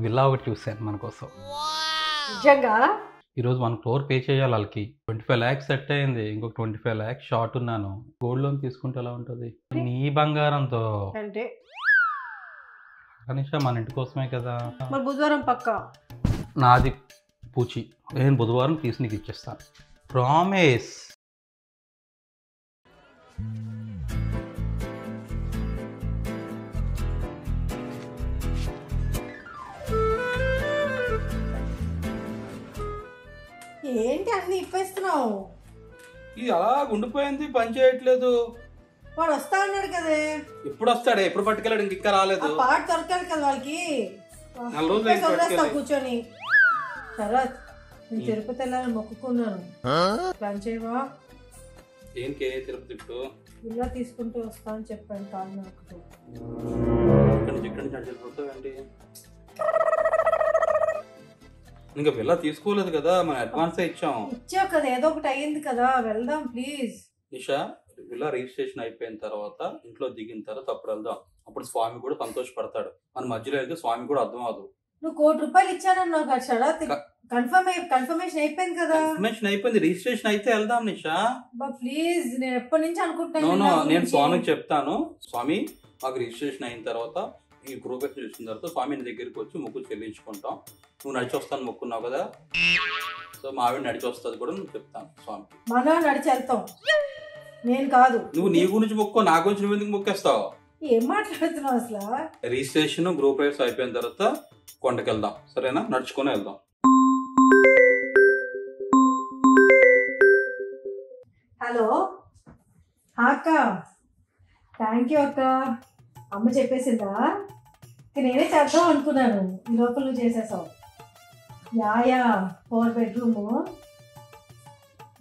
Villa ఒకటి చూసాను మన కోసం. నిజంగా ఈరోజు 1 crore పే చేయాలి వాళ్ళకి. 25 lakhs సెట్ అయింది. ఇంకొక 25 lakhs షార్ట్ ఉన్నాను. గోల్డ్ లోన్ తీసుకుంటే ఎలా ఉంటుంది? నీ బంగారంతో అంటే కనీసం మన ఇంటి కోసమే కదా. మరి బుధవారం పక్కా. నాది పూచి. నేను బుధవారం తీసి నీకు ఇచ్చేస్తాను. ప్రామిస్. ఏంటి అన్ని ఇప్పేస్తున్నావు? ఇది అలా ఉండిపోయింది, పని చేయట్లేదు. వాడు వస్తా అన్నాడు కదే. ఎప్పుడు వస్తాడే? ఎప్పుడు పట్టుకెళ్ళాడు? ఇంకా రాలేదు. పాట దొరకాలి కదా వాళ్ళకి. వదిలేస్తావు కూర్చొని. శరత్, నేను తిరుపతి వెళ్ళాలని మొక్కుకున్నాను. ప్లాన్ చేయవా? ఏంకే తిరుపతి ఇలా తీసుకుంటూ వస్తా అని చెప్పాను. కాదు నాకు ఇంకా పిల్ల తీసుకోలేదు కదా, మనం అడ్వాన్స్ ఇచ్చాం. ఇచ్చావు కదా, ఏదో ఒకటి అయ్యింది కదా, వెళ్దాం ప్లీజ్. నిషా, పిల్ల రిజిస్ట్రేషన్ అయిపోయిన తర్వాత ఇంట్లో దిగిన తర్వాత అప్పుడు వెళ్దాం. అప్పుడు స్వామి కూడా సంతోషపడతాడు. మన మధ్యలో వెళ్తే స్వామి కూడా అర్థం అవ్వదు. నువ్వు 1 కోటి రూపాయలు ఇచ్చానన్నావు కదా శరత్. కన్ఫర్మేషన్ అయిపోయింది కదా. కన్ఫర్మేషన్ అయిపోయింది. రిజిస్ట్రేషన్ అయితే వెళ్దాం నిషా. ప్లీజ్, నేను ఎప్పటి నుంచి అనుకుంటాను. నేను స్వామికి చెప్తాను. స్వామి, మాకు రిజిస్ట్రేషన్ అయిన తర్వాత ఈ ప్రోగ్రెస్ చూసిన తర్వాత స్వామి నీ దగ్గరికి వచ్చి మొక్కు చెల్లించుకుంటాం. నువ్వు నడిచి వస్తాను మొక్కున్నావు కదా, సో మా ఆవిడ నడిచి వస్తుంది కూడా నువ్వు చెప్తాను స్వామి. మనం నడిచి వెళ్తాం, నేను కాదు. నువ్వు నీ గురించి మొక్కో, నా గురించి నువ్వు ఎందుకు మొక్కేస్తావు? ఏం మాట్లాడుతున్నావు అసలు? రిజిస్ట్రేషన్ గ్రూప్ రైస్ అయిపోయిన తర్వాత కొండకి వెళ్దాం, సరేనా? నడుచుకుని వెళ్దాం. హలో అక్క, థ్యాంక్ యూ అక్క. అమ్మ చెప్పేసిందా? నేనే చేద్దాం అనుకున్నాను, ఈ లోపల నువ్వు చేసేసావు. యా 4 bedroom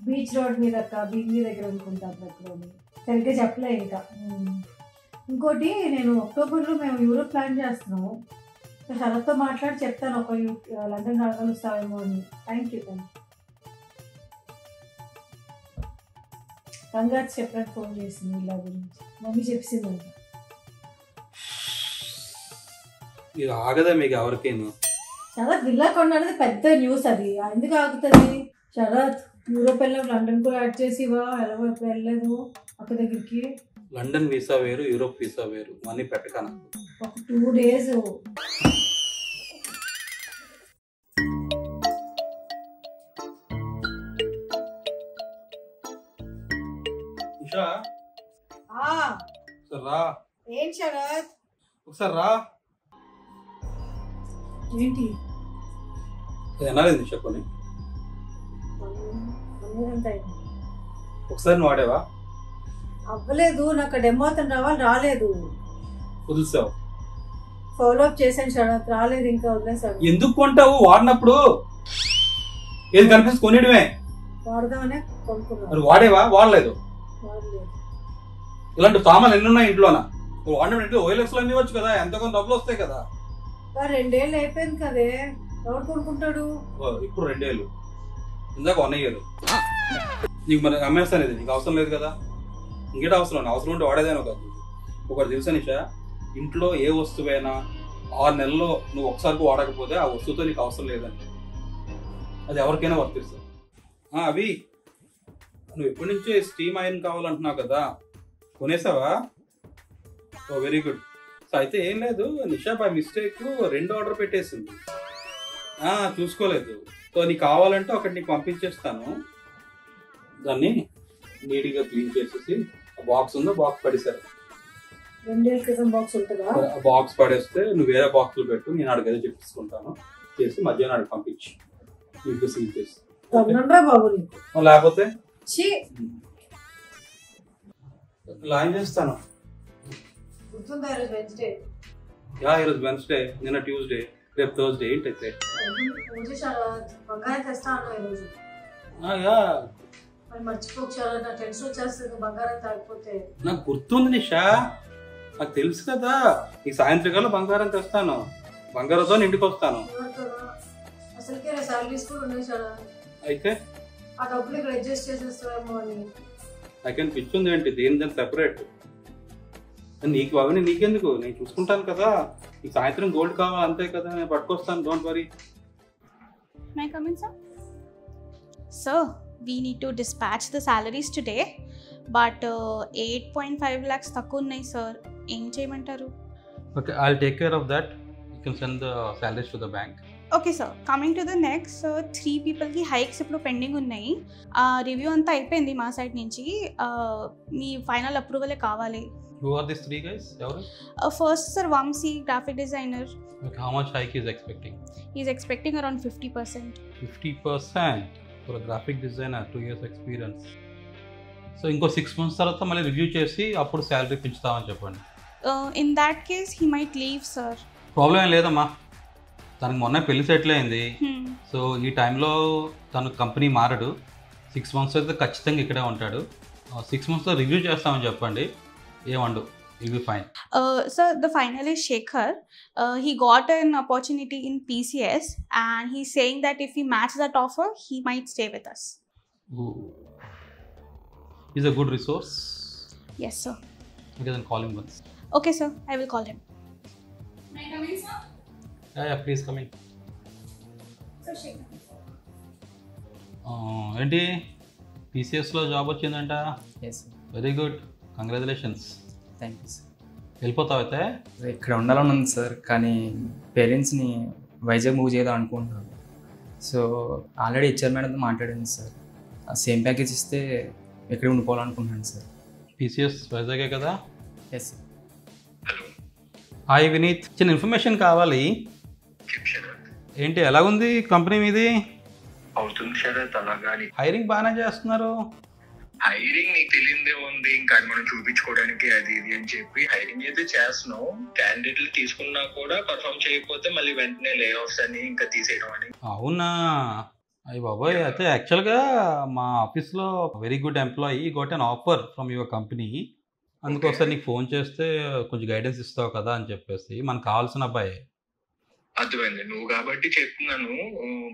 బీచ్ రోడ్ మీద అక్క, బీచ్ మీద దగ్గర అనుకుంటా. అక్కడ సరిగ్గా చెప్పలే ఇంకా. ఇంకోటి, నేను అక్టోబర్లో మేము యూరోప్ ప్లాన్ చేస్తున్నాము. శరత్తో మాట్లాడి చెప్తాను, ఒక లండన్ కలుస్తావేమో అని. Thank you. కంగ్రాట్స్ చెప్పడానికి ఫోన్ చేసింది ఇలా గురించి. మమ్మీ చెప్పిందంట. ఇది ఆగదా మీకు ఎవరికైనా? శరత్ విల్లా కొన్నది పెద్ద న్యూస్, అది ఎందుకు ఆగుతుంది? శరత్, యూరోప్ వెళ్ళాం, లండన్ కూడా యాడ్ చేసి ఇవా. ఎలా ఎప్పుడు వెళ్ళలేదు అక్క దగ్గరికి. లండన్ వీసా వేరు, యూరోప్ వీసా వేరు. మనీ పెట్టకనా ఒక 2 days. రా. ఏంటి శరత్? ఒకసారి రా. ఏంటి ఎనాలి నిషా కొని? ఒకసారి నువ్వు వాడేవా? అవ్వలేదు, నాకు డెమో అతను రాలేదు. కుదుసావు? ఫాలో అప్ చేశాను శరత్, రాలేదు. ఇంకా వదిలేసాడు. ఎందుకు కొంటావు? వాడినప్పుడు ఏది కనిపిస్తుంది కొనియడమే. వాడదామనే కొనుక్కున్నాను. మరి వాడేవా? వాడలేదు. ఇలాంటి సామాన్లు ఎన్ని ఉన్నాయి ఇంట్లోనా? వాడినప్పుడు OLX లో ఇవ్వచ్చు కదా, ఎంతో కొంత డబ్బులు వస్తాయి కదా. 2 ఏళ్ళు అయిపోయింది కదే, ఎవరు కొనుక్కుంటాడు? ఇప్పుడు 2 ఏళ్ళు, ఇందాక 1 year. నీకు మరి అమ్మేస్తాను, ఇది నీకు అవసరం లేదు కదా. ఇంకేట అవసరం ఉంటే వాడేదేనో కాదు. ఒకటి తెలుసా నిషా, ఇంట్లో ఏ వస్తువైనా 6 నెలల్లో నువ్వు ఒకసారి వాడకపోతే ఆ వస్తువుతో నీకు అవసరం లేదని. అది ఎవరికైనా వర్తిస్తుంది. అవి నువ్వు ఎప్పటి నుంచో స్టీమ్ ఐరన్ కావాలంటున్నావు కదా, కొనేసావా? ఓ వెరీ గుడ్. సో అయితే ఏం లేదు, నిషా బై మిస్టేక్ 2 ఆర్డర్ పెట్టేసింది. చూసుకోలేదు. సో నీకు కావాలంటే ఒకటి నీకు పంపించేస్తాను. దాన్ని నీట్గా క్లీన్ చేసేసి బాక్స్ ఉందో బాక్స్ పడేసారు. 2 ఏళ్ళ క్రితం బాక్స్ ఉంటుందా? బాక్స్ పడేస్తే నువ్వు వేరే బాక్స్లో పెట్టు, నేను అడిగి ఏదో చెప్పించుకుంటాను. చేసి మధ్యాహ్నం అడిగి పంపించి నీకు సీల్ చేసి. బాబు లేకపోతే లాంచ్ చేస్తాను. ఈరోజు వెన్స్డే, నిన్న ట్యూస్డే, రేపు థర్స్డే. ఏంటైతే నాకు గుర్తుంది నిషా, నాకు తెలుసు కదా. ఈ సాయంత్రకాలం బంగారం తెస్తాను, బంగారంతో ఇంటికి వస్తాను. అయితే నాకేం పిచ్చుంది ఏంటి? దేని సెపరేట్. నీకు అవన్నీ నీకెందుకు, నేను చూసుకుంటాను కదా. నీకు సాయంత్రం గోల్డ్ కావాలి అంతే కదా, నేను పట్టుకొస్తాను, don't worry. May I come in, sir? Sir, we need to dispatch the salaries today, but 8.5 lakhs తక్కువ ఉన్నాయి సార్. ఏం చేయమంటారు? Okay, I will take care of that. You can send the salaries to the bank. Okay sir, coming to the next, 3 పీపుల్కి hikes ఇప్పుడు pending ఉన్నాయి. Review అంతా అయిపోయింది మా సైడ్ నుంచి. మీ ఫైనల్ అప్రూవలే కావాలి. Who are these 3 guys? ఎవరు? First sir Vamshi, graphic designer. Okay, how much hike is expecting? He's expecting around 50%. 50% for a graphic designer, 2 years experience. So ఇంకో 6 months తర్వాత మళ్ళీ రివ్యూ చేసి అప్పుడు శాలరీ పెంచుతామని చెప్పండి. In that case, he might leave, sir. Problem ఏం లేదమ్మా, తనకు మొన్న పెళ్లి సెటిల్ అయింది. సో ఈ టైంలో తను కంపెనీ మారడు. 6 months అయితే ఖచ్చితంగా ఇక్కడే ఉంటాడు. 6 monthsలో రివ్యూ చేస్తామని చెప్పండి, ఏమండు, will be fine. Sir, the final is Shekhar. He got an opportunity in PCS and he's saying that if we match that offer, he might stay with us. He's a good resource. Yes, sir. Okay, then call him once. Okay, sir. I will call him. May I come in, sir? Yeah, please come in. Sir, Shekhar. ఏంటి PCSలో job వచ్చిందంట? Yes sir. Very good, congratulations. Thank you sir. వెళ్ళిపోతావైతే? ఇక్కడ ఉండాలని ఉంది sir, కానీ పేరెంట్స్ని Vizag move చేద్దాం అనుకుంటున్నాను. సో ఆల్రెడీ హెచ్ఆర్ మేడంతో మాట్లాడింది సార్. సేమ్ ప్యాకేజ్ ఇస్తే ఎక్కడ ఉండిపోవాలనుకుంటున్నాను సార్. PCS వైజాగే కదా? Yes sir. హాయ్ వినీత్, చిన్న ఇన్ఫర్మేషన్ కావాలి. ఏంటి ఎలాగుంది కంపెనీ మీది? అవుతుంది శరత్, అలాగాని హైరింగ్ బాగానే చేస్తున్నారు. హైరింగ్ నీకు తెలియదే ఉంది, ఇంకా మనం చూపించుకోవడానికి అది ఇది అని చెప్పి హైరింగ్ అయితే చేస్తున్నాం. క్యాండిడేట్లు తీసుకున్నా కూడా పర్ఫామ్ చేయకపోతే మళ్ళీ వెంటనే లే ఆఫ్స్ అని ఇంకా తీసేయడం అని. అవునా? అయ్యి బాబాయ్, అయితే యాక్చువల్గా మా ఆఫీస్లో very good employee goat an offer from your company. అందుకోసం నీకు ఫోన్ చేస్తే కొంచెం గైడెన్స్ ఇస్తావు కదా అని చెప్పేసి. మనకు కావాల్సిన అబ్బాయి. అర్థమైంది, నువ్వు కాబట్టి చెప్తున్నాను.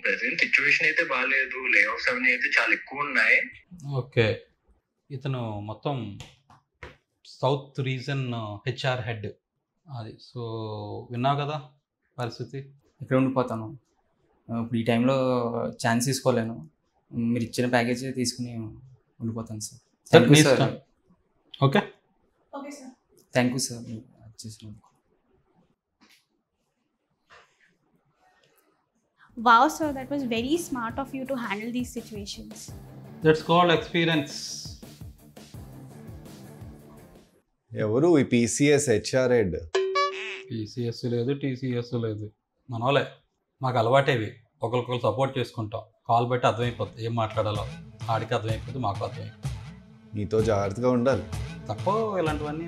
ప్రెసెంట్ సిచ్యువేషన్ అయితే బాగాలేదు, లే ఆఫ్స్ అవన్నీ అయితే చాలా ఎక్కువ ఉన్నాయి. ఓకే, ఇతను మొత్తం సౌత్ రీజన్ HR హెడ్ అది. సో విన్నావు కదా పరిస్థితి. ఇక్కడ ఉండిపోతాను. ఇప్పుడు ఈ టైంలో ఛాన్స్ తీసుకోలేను. మీరు ఇచ్చిన ప్యాకేజ్ తీసుకుని ఉండిపోతాను సార్. Thank you sir. Okay, Okay, sir. Thank you sir చేసినందుకు. Wow, sir, that was very smart of you to handle these situations. That's called experience. ఎవరు ఈ PCS HR హెడ్? PCS లేదు, TCS లేదు, మనోలే. మాకు అలవాటేవి, ఒకరికొకరు సపోర్ట్ చేసుకుంటాం. కాల్ బట్టి అర్థమైపోతుంది ఏం మాట్లాడాలో. ఆడికి అర్థమైపోతుంది, మాకు అర్థమైపోతుంది. నీతో జాగ్రత్తగా ఉండాలి. తప్ప ఇలాంటివన్నీ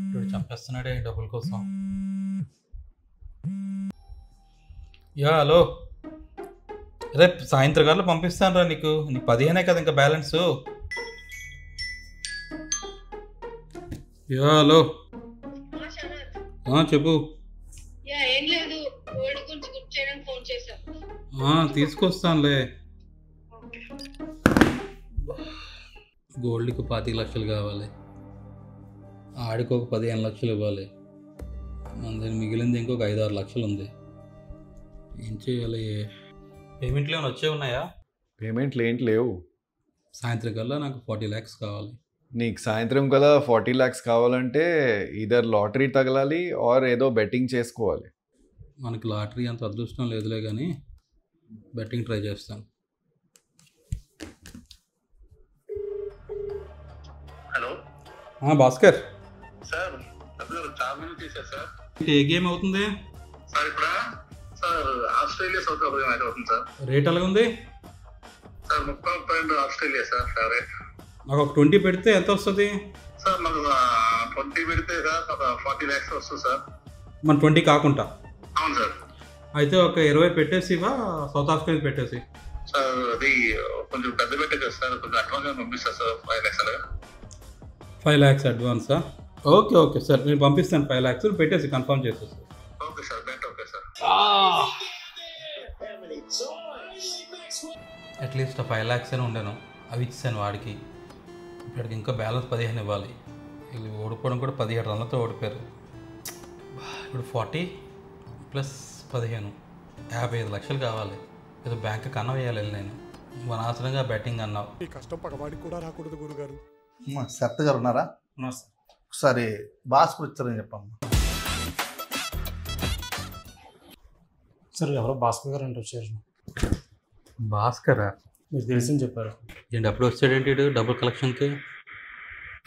ఇప్పుడు చంపేస్తున్నాడే డబ్బుల కోసం. యా హలో, రేపు సాయంత్రం గంటలు పంపిస్తాను రా. నీకు 15 కదా ఇంకా బ్యాలెన్స్. యా హలో, చెప్పు. ఏం లేదు, గోల్డ్ గురించి గుర్తు చేయడానికి ఫోన్ చేశాను. తీసుకొస్తానులే. గోల్డ్కి 25 లక్షలు కావాలి, ఆడికి ఒక 15 లక్షలు ఇవ్వాలి. మన దగ్గర మిగిలింది ఇంకొక 5-6 లక్షలు ఉంది. ఏం చేయాలి? పేమెంట్లు ఏమైనా వచ్చే ఉన్నాయా? పేమెంట్లు ఏంటి లేవు. సాయంత్రం కల్లా నాకు 40 lakhs కావాలి. నీకు సాయంత్రం కదా 40 lakhs కావాలంటే ఈధర్ లాటరీ తగలాలి ఆర్ ఏదో బెట్టింగ్ చేసుకోవాలి. మనకి లాటరీ అంత అదృష్టం లేదులే, కానీ బెట్టింగ్ ట్రై చేస్తాను. హలో భాస్కర్ సార్, చాలా తీసారు సార్. ఏ గేమ్ అవుతుంది సార్? ఇప్పుడు sir Australia south Africa match అవుతుంది సార్. రేట్ ఎలాగ ఉంది సార్? 30.2 Australia sir favourite. నాకు ఒక 20 పెడితే ఎంత వస్తుంది సార్? మనకు 20 పెడితే సార్ ఒక 40 lakhs వస్తుంది సార్. మన 20 కాకుండా? అవును సార్. అయితే ఒక 20 పెట్టేసివా, సౌత్ ఆఫ్రికా పెట్టేసి. సార్ అది కొంచెం పెద్ద పెట్టే సార్, కొంచెం అడ్వాన్స్ పంపిస్తారు సార్. 5 lakhs అలాగా. 5 lakhs అడ్వాన్సా? ఓకే ఓకే సార్, నేను పంపిస్తాను. 5 lakhs పెట్టేసి కన్ఫర్మ్ చేసేసి. Okay sir, but okay sir. At least 5 lakhs అని ఉండను, అవి ఇచ్చాను వాడికి. ఇప్పటికి ఇంకా బ్యాలెన్స్ 15 ఇవ్వాలి. వీళ్ళు ఓడిపోవడం కూడా 17 రన్లతో ఓడిపోయారు. ఇప్పుడు 40 ప్లస్ 15 55 లక్షలు కావాలి. ఏదో బ్యాంక్ కన్నా వేయాలి నేను. అనవసరంగా బ్యాటింగ్ అన్నావు. ఈ కష్టం పగవాడికి కూడా రాకూడదు గురుగారు. శరత్ గారు ఉన్నారా? ఒకసారి భాస్కర్ వచ్చారని చెప్పమ్మా. సార్ ఎవరో భాస్కర్ గారు అంటే వచ్చారు. భాస్కరా? మీకు తెలిసింది చెప్పారు. ఏంటి అప్పుడు వచ్చాడేంటి డబుల్ కలెక్షన్కి?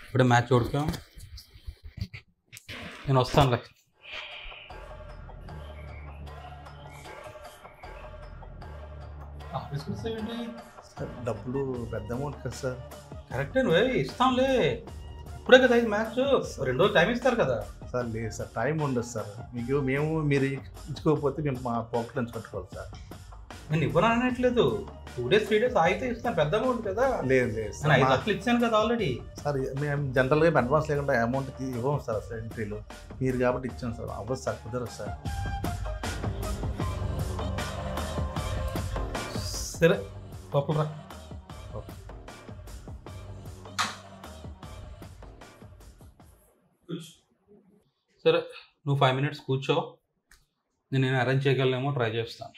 ఇప్పుడే మ్యాచ్ ఓడిపోయాం. నేను వస్తానులే. ఆఫీస్కి వస్తావేంటి? సార్ డబ్బులు పెద్ద అమౌంట్ కదా సార్. కరెక్టే నువ్వే ఇస్తాంలే. ఇప్పుడే కదా ఇది మ్యాచ్, 2 రోజులు టైం ఇస్తారు కదా. సార్ లేదు సార్, టైం ఉండదు సార్. మీరు ఇచ్చుకోకపోతే మేము మా పాకెట్ నుంచి పట్టుకోవాలి సార్. నేను ఇవ్వను అనట్లేదు. 2 days 3 days ఆగితే ఇస్తాను. పెద్ద అమౌంట్ కదా. లేదు నేను సార్, 5 లక్షలు ఇచ్చాను కదా ఆల్రెడీ. సార్ మేము జనరల్గా అడ్వాన్స్ లేకుండా అమౌంట్కి ఇవ్వము సార్ అసలు ఎంట్రీలో. మీరు కాబట్టి ఇచ్చాను సార్. అవ్వదు సార్, కుదరదు సార్. సరే లోపల రా. సరే నువ్వు 5 minutes కూర్చో. నేను అరేంజ్ చేయగలనేమో ట్రై చేస్తాను.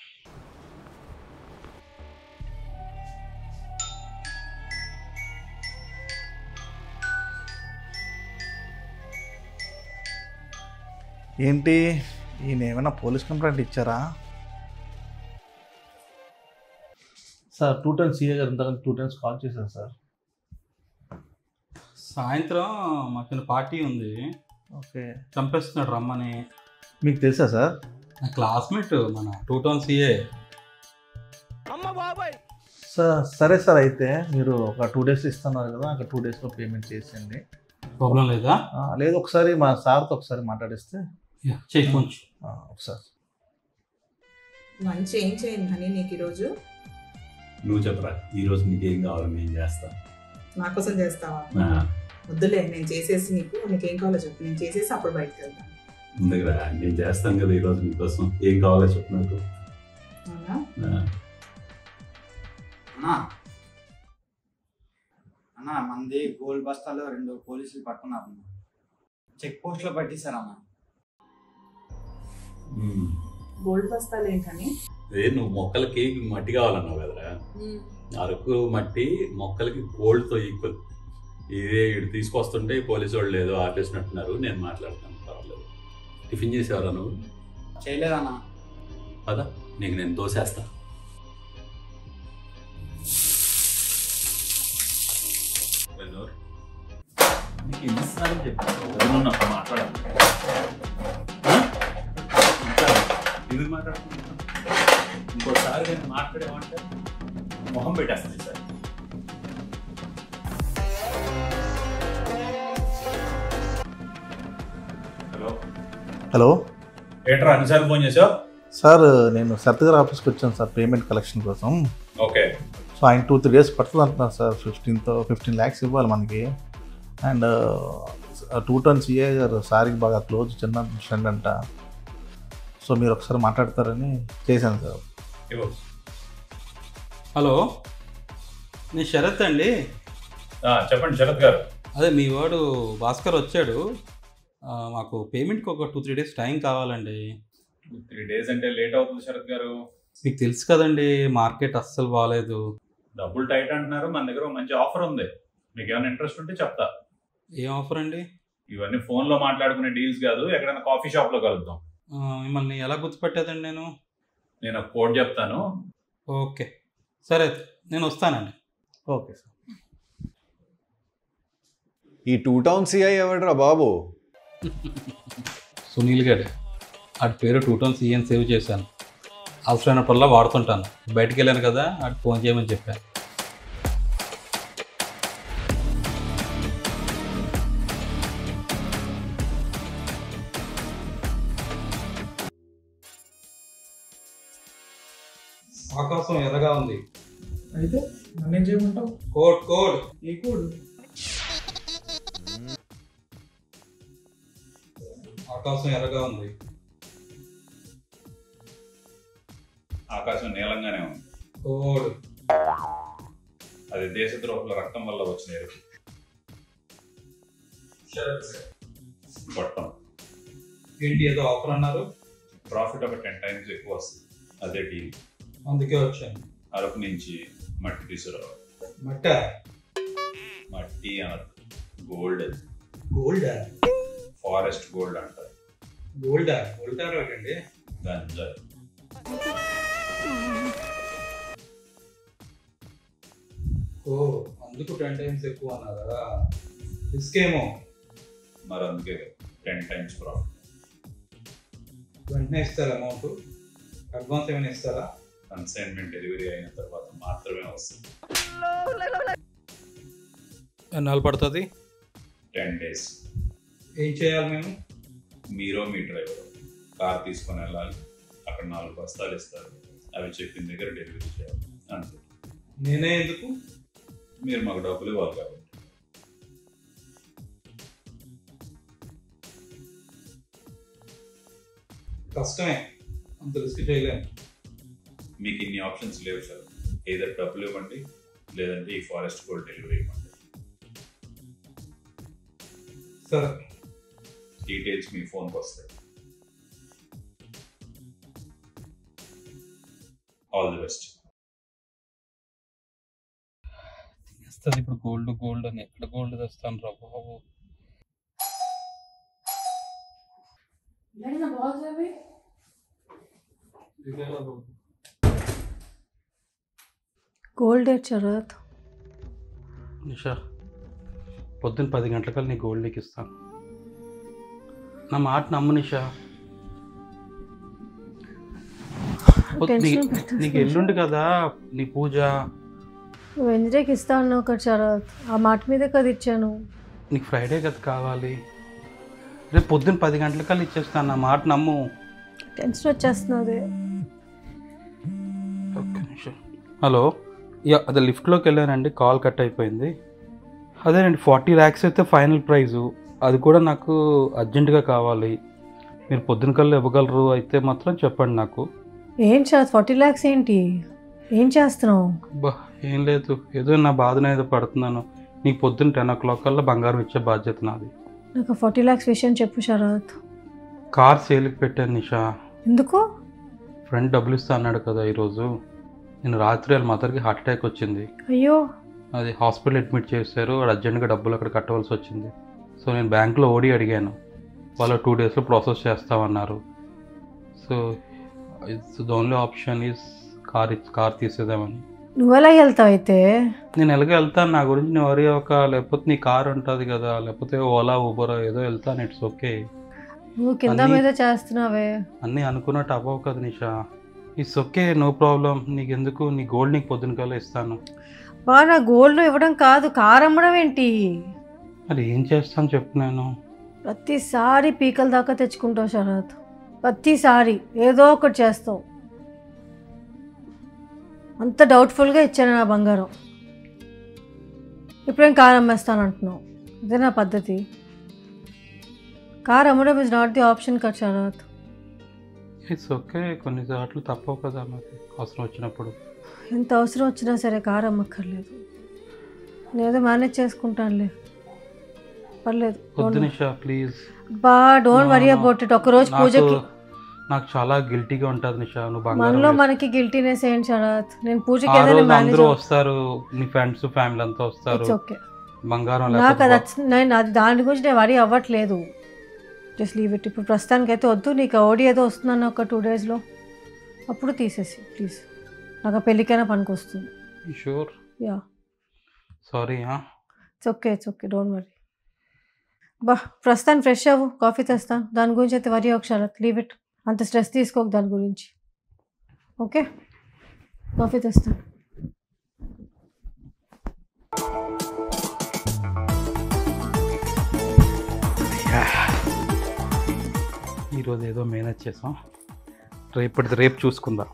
ఏంటి ఈయన ఏమైనా పోలీస్ కంప్లైంట్ ఇచ్చారా? సార్ 2 times సీఏ గారు ఇంతకంటే 2 times కాల్ చేశాను సార్. సాయంత్రం మాకు పార్టీ ఉంది. ఓకే. చంపేస్తున్నాడు రమ్మని. మీకు తెలుసా సార్? నా క్లాస్మేట్ మన 2 town CA. సార్ సరే సార్, అయితే మీరు ఒక 2 days ఇస్తున్నారు కదా, ఒక 2 daysలో పేమెంట్ చేసేయండి. ప్రాబ్లం లేదా? లేదు, ఒకసారి మా సార్తో ఒకసారి మాట్లాడిస్తే. చెయ్యి కొంచెం ఒకసారి. మంచి ఏం చేయండి అని నీకు ఈరోజు. నువ్వు చెప్పరా, ఈరోజు నీకు ఏం కావాలో నేను చేస్తా. నా కోసం చేస్తావా? వద్దులే, నేను చేసేసి నీకేం కావాలో చెప్పు. నేను చేసేసి అప్పుడు బయటకు వెళ్తాను. ముందుగా నేను చేస్తాను కదా ఈరోజు నీకోసం. ఏం కావాలో చెప్పు నాకు. అన్నా మంది గోల్డ్ బస్తాలో 2 పోలీసులు పట్టుకున్నారు. చెక్ పోస్ట్ లో పట్టిస్తారన్నా. గోల్డ్ బస్తాలు ఏంటని? నువ్వు మొక్కలకి మట్టి కావాలన్నావు కదరా. అరకు మట్టి మొక్కలకి గోల్డ్తో ఈక్వల్. ఇదే ఇటు తీసుకొస్తుంటే పోలీసు వాళ్ళు ఏదో ఆపేసినట్టున్నారు. నేను మాట్లాడతాను, పర్వాలేదు. టిఫిన్ చేసేవారా నువ్వు? చేయలేదన్నా. పదా నీకు నేను దోసేస్తా. నీకు ఎన్నిసార్లు చెప్పాను మాట్లాడాలి. ఎందుకు మాట్లాడుతున్నా? ఇంకోసారి నేను మాట్లాడేమంటే మొహం పెట్టేస్తాను సార్. హలో హలో, ఏంట్రా అన్నిసార్లు ఫోన్ చేసావు? సార్ నేను శరత్ గారి ఆఫీస్కి వచ్చాను సార్ పేమెంట్ కలెక్షన్ కోసం. ఓకే. సో ఆయన 2-3 days పడుతుంది అంటున్నారు సార్. 15 lakhs ఇవ్వాలి మనకి. అండ్ 2 times సీఏ గారు సార్కి బాగా క్లోజ్, చిన్న ఫ్రెండ్ అంట. సో మీరు ఒకసారి మాట్లాడతారని చేశాను సార్. హలో, నేను శరత్ అండి. చెప్పండి శరత్ గారు. అదే మీ వాడు భాస్కర్ వచ్చాడు. మాకు పేమెంట్కి ఒక 2-3 days టైం కావాలండి. 3 days అంటే లేట్ అవుతుంది శరత్ గారు. మీకు తెలుసు కదండి, మార్కెట్ అస్సలు బాగాలేదు. డబ్బులు టైట్ అంటున్నారు. మన దగ్గర మంచి ఆఫర్ ఉంది. మీకు ఏమైనా ఇంట్రెస్ట్ ఉంటే చెప్తా. ఏం ఆఫర్ అండి? ఇవన్నీ ఫోన్లో మాట్లాడుకునే డీల్స్ కాదు, ఎక్కడైనా కాఫీ షాప్లో కలుద్దాం. మిమ్మల్ని ఎలా గుర్తుపెట్టేదండి నేను ఒక కోడ్ చెప్తాను. ఓకే సరే, నేను వస్తానండి. Okay sir. ఈ 2 town CI ఎవడరా బాబు? సునీల్ గారు. వాడి పేరు 2 town CI అని సేవ్ చేశాను. అవసరమైనప్పుడల్లా వాడుతుంటాను. బయటికి వెళ్ళాను కదా, వాడికి ఫోన్ చేయమని చెప్పాను. ఆకాశం ఎర్రగా ఉంది. అయితే నన్నేం చేయమంటావు? కోడ్. ఏ కోడ్? ఆకాశం ఎర్రగా ఉంది. ఆకాశం నీలంగానే ఉంది. కోడ్. అది దేశద్రోహుల రక్తం వల్ల వచ్చిన ఎరుపు. కొట్టం. ఏంటి ఏదో ఆఫర్ అన్నారు? ప్రాఫిట్ ఒక 10 times ఎక్కువ వస్తుంది, అదే డీల్. అందుకే వచ్చాను. అరకు నుంచి మట్టి తీసుకురావాలి. మట్టి అనరు, గోల్డ్. గోల్డా? ఫారెస్ట్ గోల్డ్ అంటారు. గోల్డా? గోల్డ్ ఏంటండి? గంజాయి. ఓ, అందుకు 10 times ఎక్కువ అన్నారా? రిస్క్ ఏమో. మరి అందుకే 10 times ప్రాఫిట్. వెంటనే ఇస్తారా అమౌంట్? అడ్వాన్స్ ఏమైనా ఇస్తారా? కన్సైన్మెంట్ డెలివరీ అయిన తర్వాత మాత్రమే వస్తుంది. ఎన్నాళ్ళు పడుతుంది? 10 days. ఏం చేయాలి మేము? మీరు మీ డ్రైవర్ కార్ తీసుకొని వెళ్ళాలి. అక్కడ 4 బస్తాలు ఇస్తారు, అవి చెప్పిన దగ్గర డెలివరీ చేయాలి, అంతే. నేనే ఎందుకు? మీరు మాకు డబ్బులు ఇవ్వాలి కాబట్టి. కష్టమే, అంత రిస్క్ చేయలేము. మీకు ఇన్ని ఆప్షన్స్ లేవు సార్. ఏదో డబ్బులు ఇవ్వండి, లేదంటే ఈ ఫారెస్ట్ గోల్డ్ డెలివరీ ఇవ్వండి. సరే, డీటెయిల్స్ మీ ఫోన్కి వస్తాయి. All the best. వస్తుంది ఇప్పుడు గోల్డ్ గోల్డ్ అని. ఎక్కడ గోల్డ్ తెస్తాను రా బాబు? Gold date Sharath. నిషా, పొద్దున్న 10 గంటలకల్లా నీ గోల్డ్ నీకు ఇస్తాను. నా మాట నమ్ము నిషా. నీకు ఎల్లుండి కదా నీ పూజ. వెన్స్డేకి ఇస్తా అన్నావు ఒకటి శరత్, ఆ మాట మీదే కదా ఇచ్చాను. నీకు ఫ్రైడే కదా కావాలి. రేపు పొద్దున్న 10 గంటలకల్లా ఇచ్చేస్తాను, నా మాట నమ్ము. టెన్షన్ వచ్చేస్తున్నది. ఒక్క నిమిషం. హలో, అదే లిఫ్ట్లోకి వెళ్ళానండి, కాల్ కట్ అయిపోయింది. అదేనండి 40 lakhs అయితే ఫైనల్ ప్రైజు. అది కూడా నాకు అర్జెంటుగా కావాలి. మీరు పొద్దున కల్లా ఇవ్వగలరు అయితే మాత్రం చెప్పండి నాకు. ఏం శరత్ 40 lakhs ఏంటి? ఏం చేస్తున్నావు? బా ఏం లేదు, ఏదో నా బాధన ఏదో పడుతున్నాను. నీకు పొద్దున్న 10 o'clock కల్లా బంగారం ఇచ్చే బాధ్యత నాది. నాకు 40 lakhs విషయం చెప్పు శరత్. కార్ సేల్కి పెట్టాను నిషా. ఎందుకు? ఫ్రెండ్ డబ్బులు ఇస్తా అన్నాడు కదా ఈరోజు. నేను రాత్రి వాళ్ళ మదర్కి హార్ట్ అటాక్ వచ్చింది. అయ్యో. అది హాస్పిటల్ అడ్మిట్ చేశారు. అర్జెంట్గా డబ్బులు అక్కడ కట్టవలసి వచ్చింది. సో నేను బ్యాంకులో ఓడి అడిగాను, వాళ్ళు 2 daysలో ప్రాసెస్ చేస్తామన్నారు. So it's the only option is car తీసేద్దామని. నువ్వు ఎలా వెళ్తావు అయితే? నేను ఎలాగో వెళ్తాను, నా గురించి నేను వరి ఒక, లేకపోతే నీ కార్ ఉంటుంది కదా, లేకపోతే ఓలా ఊబర్ ఏదో వెళ్తాను. It's okay. నువ్వు కింద మీద చేస్తున్నావే. అన్నీ అనుకున్నట్టు అవ్వవు కదా Nisha. It's okay, no problem. నీకెందుకు, నీ గోల్డ్ నీకు పొద్దున కల్లా ఇస్తాను. నా గోల్డ్ ఇవ్వడం కాదు, కార్ అమ్మడం ఏంటి? మరి ఏం చేస్తాను చెప్పు. నేను ప్రతిసారి పీకల దాకా తెచ్చుకుంటావు శరత్. ప్రతిసారి ఏదో ఒకటి చేస్తావు. అంత డౌట్ఫుల్గా ఇచ్చాను నా బంగారం. ఇప్పుడేం కార్ అమ్మేస్తాను అంటున్నావు? ఇదే నా పద్ధతి? కార్ అమ్మడం ఇస్ నాట్ ది ఆప్షన్ కదా శరత్. ఇట్స్ ఓకే, కొన్నిసార్లు తప్పవు కదా మరి అవసరం వచ్చినప్పుడు. ఎంత అవసరం వచ్చినా సరే కార్ అమ్మక్కర్లేదు. నేనేదో మేనేజ్ చేసుకుంటానులే, పర్లేదు. వద్దు Nisha please. Don't worry about it. ఒకరోజు పూజకి నాకు చాలా గిల్టీగా ఉంటుంది నిషా. నువ్వు మనలో మనకి గిల్టీనెస్ ఏంటి శరత్? నేను పూజకి అందరూ వస్తారు, నీ ఫ్రెండ్స్ ఫ్యామిలీ అంతా వస్తారు. ఓకే, బంగారం నాకు అది దాని గురించి నేను వరీ అవ్వట్లేదు. Just leave it. ఇప్పుడు ప్రస్తుతానికైతే వద్దు. నీకు ఓడి ఏదో వస్తుందన్న ఒక 2 daysలో, అప్పుడు తీసేసి ప్లీజ్. నాకు ఆ పెళ్ళికైనా పనికి వస్తుంది. Sure? Yeah. Sorry. It's okay, don't worry. ప్రస్తుతానికి ఫ్రెష్ అవ్వు, కాఫీ తెస్తాను. దాని గురించి అయితే వరీ ఒక శరత్, లీవ్ ఇట్. అంత స్ట్రెస్ తీసుకోకు దాని గురించి. ఓకే, కాఫీ తెస్తాను. ఈరోజు ఏదో మేనేజ్ చేసాం, రేపు చూసుకుందాం.